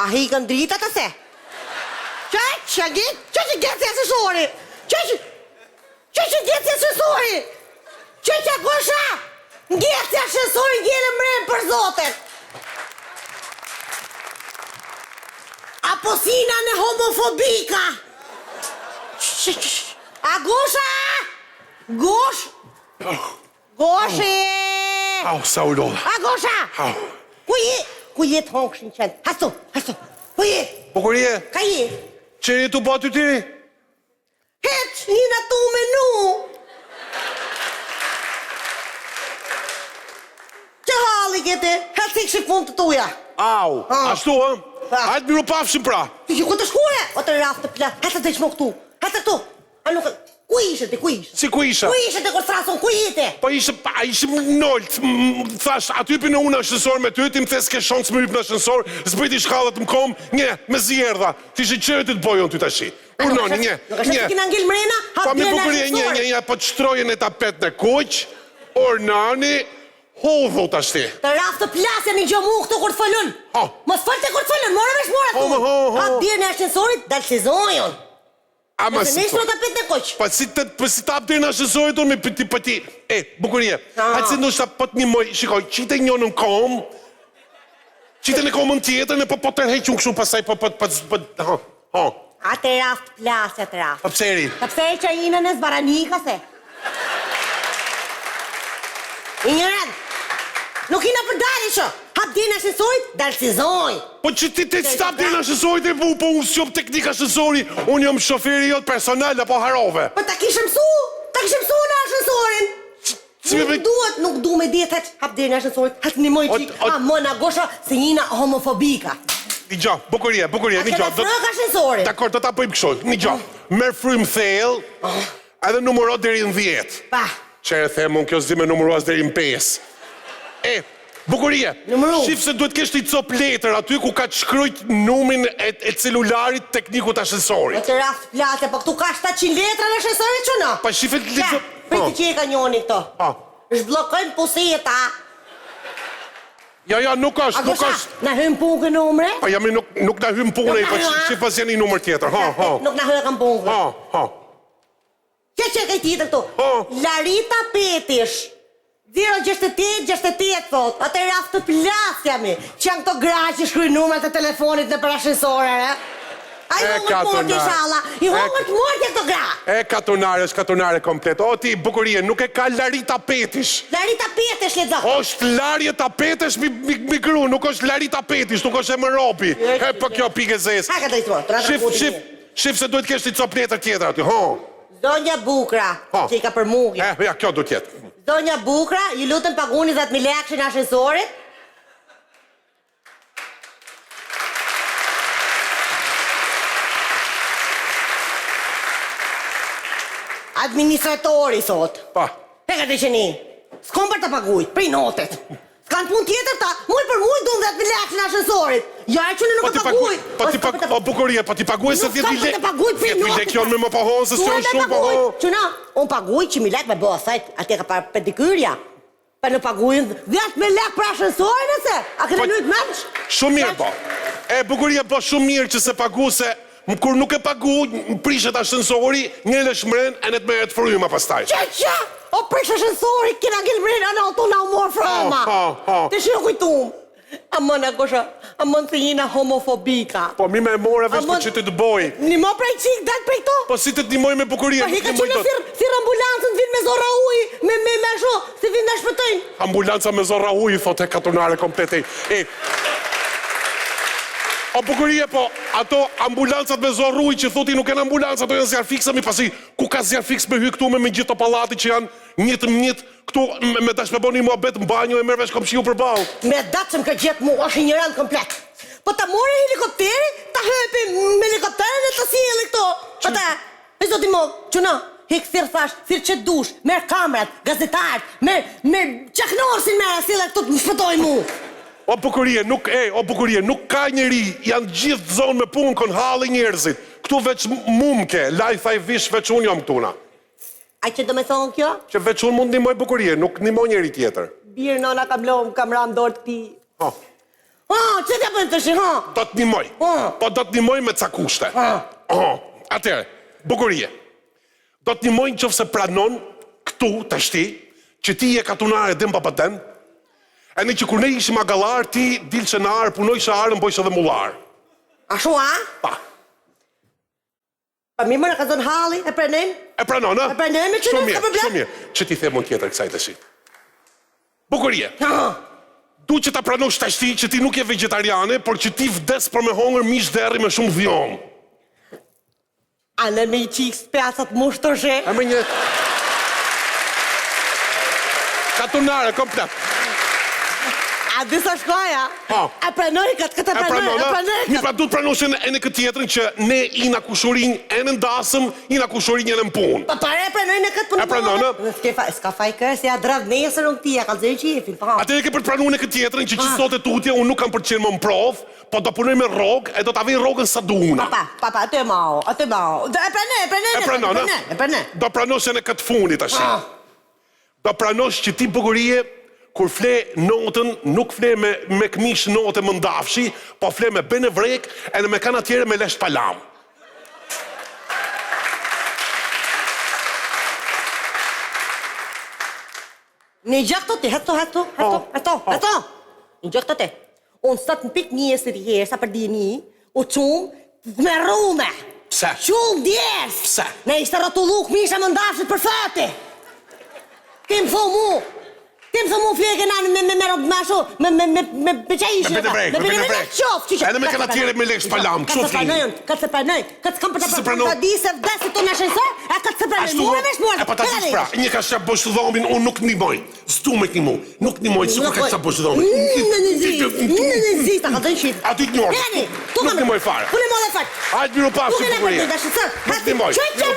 A hikën drita të se? Që gjetë asesori? Që gjetë asesori? Që gosha? Gjetë asesori gjele mrenë për zotet. Apo sina në homofobika. A gosha? Goshi! Au, sa u lodhe. A gosha? Au. Ku jetë hongshin qenë? Hastu. Ku jetë? Bukurie, Ka je? që tu ba ty tiri? Heq, jina tu menu. Që halli kete? Hëtë ikë fund të tuja. Au, ashtu, ha? Hajtë miru pafshim pra. Që ku të shkure? O të rafë të pla. Hëtë të qmo këtu. Hëtë tu. A nuk... Ku ishe ti, ku ishe? Si ku isha? Ku ishe ti kur strason, ku jete? Po ishe nëllët, thash, aty për në unë ashtësor me ty, ti më thes ke shansë më hypë në ashtësor, zbëjti shkallët më kom, me zjerdha, ti ishe qërë të bojon ty tashi. Urnoni, Nuk është të kina ngil mrena, Po mi hapë bukurie, po të shtrojen e tapet në kuq, urnoni, hodhu tashti. të rafë të plasja një gjë mu këtu kur të fëllun. Mos fëll të kur të fëllun, more vesh more tu. Hapë bjerë në ashtësorit, dalë sezojon. Nëse nishtë në tapet në kuq. Po si tap dhe në ashtësorit unë me pëti. Bukurie, hajtë si ndoshta po të një moj, shikoj, qite një në kom, qite në komën tjetër, në po tërheq unë këshu pasaj, A të rafë të plasja të rafë. Po pëseri? Po pëseri që jina në zbaranika se. Injëren, nuk ina për dalë që. Hap dhe në ashtësorit, dalë sezoj. Po që ti të stap dhe në ashtësorit e po unë s'jom teknik ashtësori, unë jom shoferi jot personal apo harove. Po ta kishë mësu në ashtësorin. Nuk du me djetë heq, hap dhe në ashtësorit, hëtë një moj qik, a mëna gosha se jina homofobika. Një gjo, bukurie, një gjo. A kena frëk ashtësorit. Dakor, do ta bëjmë kështu, një gjo. Merë frym thellë, edhe numëro deri në 10. Pa. Qere them, unë kjo s'di me numëruas deri në 5. Bukurie, shif se duhet kështë i cop letër aty ku ka të shkrujt numin e celularit teknikut ashtësorit. E të rafë të plasja, po këtu ka 700 letra në ashtësorit që në? Pa shifet letra... Priti që e ka njoni këto. Shblokojnë puseta. Ja, nuk është. A gosha, në hymë punë kënë numre? Pa jam nuk në hymë punë, pa shif pas janë i numër tjetër. Nuk në hymë punë. Që e ka i tjetër këtu? Larita Petish. 06868 thot, atë e rafë të plasja mi, që janë këto gra që shkruj numrat e telefonit në për ashensorere. A i hongët mërtje shala, i hongët mërtje këto gra. Katunare komplet. O ti, bukurie, nuk e ka Larita Petish. Larita Petish, le zahë. Oshtë Larita Petish mi gru, nuk është Larita Petish, nuk është e më ropi. Po kjo pike zes. Ha ka të istuar, të rratë putin. Shif se duhet kështë i cop letër tjetër aty, Zonja Bukra, që i ka për mugje. Ja, kjo duhet tjetë. Zonja Bukra, ju lutën paguni 10.000 lekë në ashensorit. Administratori, thot. Pa. Heka të qeni, s'kom për të pagujt, prej notet. S'kan pun tjetër ta, muj për muj du 10.000 lekë në ashensorit. Ja e që në nuk të pagujt. O bukurie, po ti paguj se 10.000 lekë. 10.000 lekë jonë me më pahonë se s'jonë shumë pahonë. Qëna, unë paguj 100.000 lekë me bëha sajt, atje ka parë pedikyrja. Për në pagujnë 10.000 lekë për ashensorin e se, a këne lujt menç? Shumë mirë po. Bukurie po shumë mirë që se pagu se kur nuk e pagu, më prishet ashensori, një në shmren, e në të meret fryma pastaj. Që? O prish ashensori, kina gjil mren, anë auto na umor fryma. Të shio kujtum. A mëna gosha, a mënë të jina homofobika. Po mi me more vesh për që të të boj. Një më prej qik, dalë prej to. Po si të të njëmoj me bukurie. Po hika që në thirë ambulancën, vinë me zora uj, me sho, si vinë në shpëtojnë. Ambulanca me zora uj, thot e katonare komplete. O bukurie, po, ato ambulancat me zor uj që thoti nuk e në ambulancat, ato janë zjarë fiksëmi, pasi ku ka zjarë fiks me hy këtu me gjithë të palati që janë njët këtu me dash me bo një muabet në banjo e mërvesh kom shiu për balë. Me datë që më ka gjithë mu, është një rëndë komplet. Po ta mori helikopteri, ta hëpi me helikopterin e të sjeli këto. Po ta, e zoti mo, që në, hikë thirë thash, thirë që dush, merë kamerat, gazetarët, merë qaknorësin merë asile këtu të më shpëtoj mu. O bukurie, nuk ka njeri, janë gjithë zonë me punë kon halli njerëzit. Këtu veç mumke, lajfa i vish veç unë jam këtuna. A që do me thonë kjo? Që veç unë mund një moj bukurie, nuk një moj njeri tjetër. Birë nona kam ramë dorë të ti. Që t'ja bëjnë të shi, Do të nimoj. Po do të nimoj me ca kushte. Atere, bukurie. Do të nimoj në qofë se pranon këtu të shti, që ti je katunare dhe më papaten, e në që kur ne ishim a galar, ti dilë që në arë, punoj që arë, mboj që dhe mullarë. Ashtu, a? Pa. Pa mi më në ka zonë halli, e pranem? E pranon, a? E pranem e që në ka problem? Shumë mirë, që ti themon tjetër kësaj të shi. Bukurie. Du që ta pranosh të shti që ti nuk je vegetariane, por që ti vdes për me hongër mish dherri me shumë dhjomë. A në me i qikë spjasat mush të shë? E me një... Katunare, komplet. A disa shkoja? E pranoj këtë e pranoj. Një pra du të pranoshin e në këtë tjetërin që ne i na kushurin e në ndasëm, i na kushurin e në punë. Pa pare e pranoj në këtë punë. E pranon, Ska faj kërë, ja drav nesër në këtia, ka zërë qefin. Atë e ke për të pranu në këtë tjetërin që sot e tutje, unë nuk kam për qenë më më provë, po do punoj me rogë e do t'avej rogën sa duna. Papa, atë e mau. E pranoj. Do pranoshin e këtë funit ashtë. Do pranosh që ti bukurie, kur fle notën, nuk fle me këmish notë më ndafshi, po fle me bene vrek, e në me kanë atjere me lesht palam. Në gjak të ti, heto. Në gjak të ti. Unë sot në pik njës të tjerë, sa për dini, u qumë me rume. Pse? Qumë djerës. Pse? Ne ishte rotullu këmisha më ndafshit për fati. Kemë thë mu. Kemë thë mu fleke nani me rogë mashu, me beqajishin. Me bene vrek. Edhe me kanë atjere me lekë palam, kështu flini. Këtë se pranoj. Këtë s'kam për të di se vdesit të në shensor, e këtë se pranoj. Mua me shmuar. E pa ta gjithë pra, një ka shqap bosh të dhomin, unë nuk nimoj. Stu me kënimu. Nuk nimoj, si kur ka shqap bosh të dhomin. Në zi, ta ka të në shqip. A ti të njërë. Nuk nimoj fare. Pune më dhe fare. Hajtë biro pasë, Nuk e në për të dashë, sër. Nuk nimoj. Qëjtë që